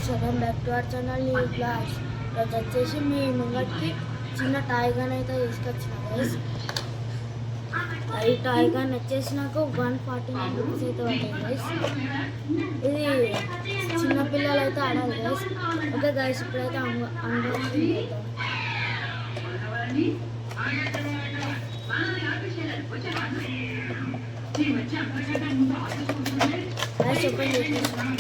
Guys welcome back to our channel new class. ఈరోజు వచ్చేసి మీ ముంగటికి చిన్న టాయ్ గన్ అయితే తీసుకొచ్చిన గైస్. ఈ టాయ్ గన్ వచ్చేసి నాకు 149 రూపీస్ అయితే పడ్డాయి గైస్. ఇది చిన్నపిల్లలు అయితే ఆడాలి గైస్. ఓకే గైస్, ఇప్పుడైతే అన్బాక్సింగ్ చేద్దాం. గైస్ ఓపెన్ చేసేసాం.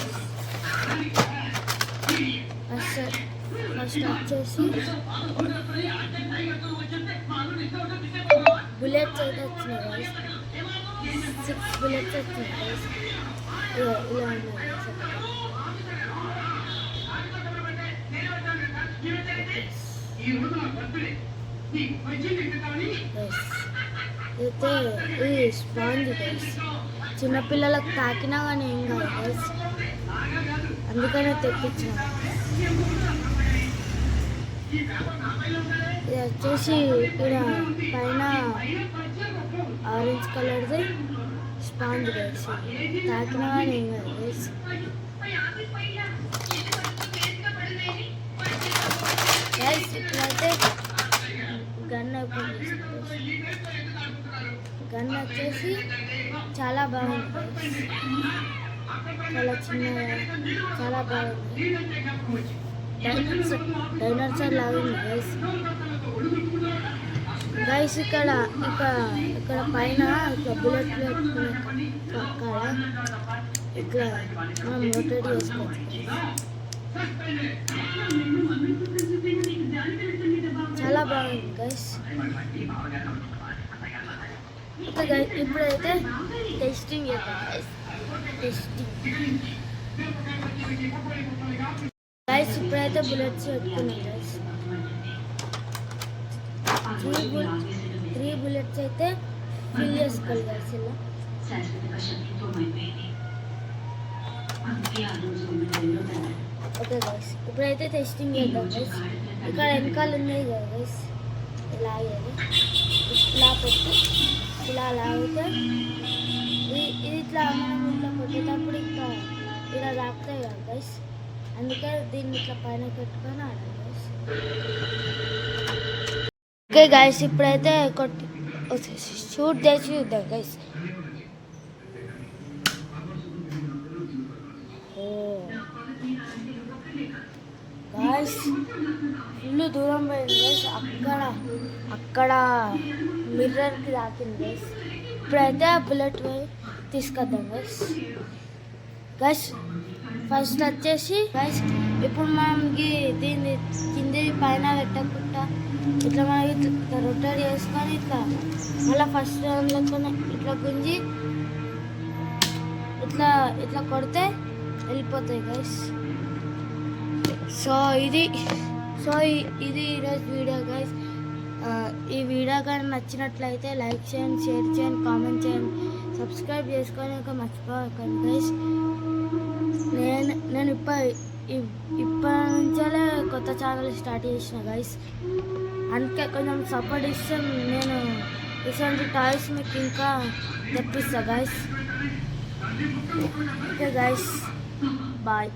ఫస్ట్ వచ్చేసి బుల్లెట్స్ అయితే వచ్చినాయి గైస్. 6 బుల్లెట్స్ వచ్చినాయి గైస్. ఇలా ఉన్నాయి గైస్. అయితే ఇది స్పాంజ్ గైస్. చిన్నపిల్లలకు తాకినా కానీ ఏం కాదు గైస్, అందుకనే తెప్పించిన. ఇది వచ్చేసి ఇక్కడ పైన ఆరెంజ్ కలర్ది స్పాంజ్ గైస్. తాకినా కానీ ఏం కాదు గైస్. గైస్ ఇప్పుడైతే గన్ ఓపెన్ చేసుకోవచ్చు. గన్ వచ్చేసి చాలా బాగుంది గైస్. చాలా చిన్నగా చాలా బాగుంది. డైనోసార్ లాగా ఉంది గైస్. గైస్ ఇక్కడ పైన ఇట్లా బుల్లెట్ పెట్టుకునే అక్కడ ఇట్లా మనం రొటేట్ చేసుకోవచ్చు. చాలా బాగుంది గైస్. ఓకే గైస్, ఇప్పుడైతే టెస్టింగ్ చేద్దాం గైస్. గైస్ ఇప్పుడైతే బుల్లెట్స్ పెట్టుకున్నాం గైస్. 3 బుల్లెట్స్ అయితే ఫిల్ చేసుకోవాలి గైస్. ఇలా ఓకే గైస్, ఇప్పుడైతే టెస్టింగ్ చేద్దాం గైస్. ఇక్కడ వెనకాల ఉన్నాయి కదా గైస్, ఇలా ఇలా పెట్టి ఇలా లాగితే ఇది ఇట్లా మనం ఇట్లా కొట్టేటప్పుడు ఇంకా ఇలా తాకుతాయి కదా గైస్. అందుకే దీన్ని ఇట్లా పైన పెట్టుకొని ఆడాలి గైస్. ఓకే గైస్, ఇప్పుడైతే షూట్ చేసి చూద్దాం గైస్. గైస్ ఫుల్ దూరం పోయింది గైస్. అక్కడ మిర్రర్కి తాకింది గైస్. ఇప్పుడైతే బుల్లెట్ తీసుకొద్దాం గైస్. గైస్ ఫస్ట్ వచ్చేసి గైస్ ఇప్పుడు మనకి దీన్ని కింది పైన పెట్టకుండా ఇట్లా మనం ఇట్లా రొటేట్ చేసుకొని ఇట్లా మళ్ళీ ఫస్ట్ రౌండ్లో ఇట్లా గుంజి ఇట్లా కొడితే వెళ్ళిపోతాయి గైస్. సో ఇది ఈరోజు వీడియో గైస్. ఈ వీడియో కానీ నచ్చినట్లయితే లైక్ చేయండి, షేర్ చేయండి, కామెంట్ చేయండి, సబ్స్క్రైబ్ చేసుకొని ఇంకా మర్చిపోకండి గైస్. నేను ఇప్పటి నుంచే కొత్త ఛానల్ స్టార్ట్ చేసిన గైస్. అందుకే కొంచెం సపోర్ట్ ఇస్తే నేను ఇటువంటి టాయ్స్ మీకు ఇంకా తెప్పిస్తా గైస్. Okay guys, bye.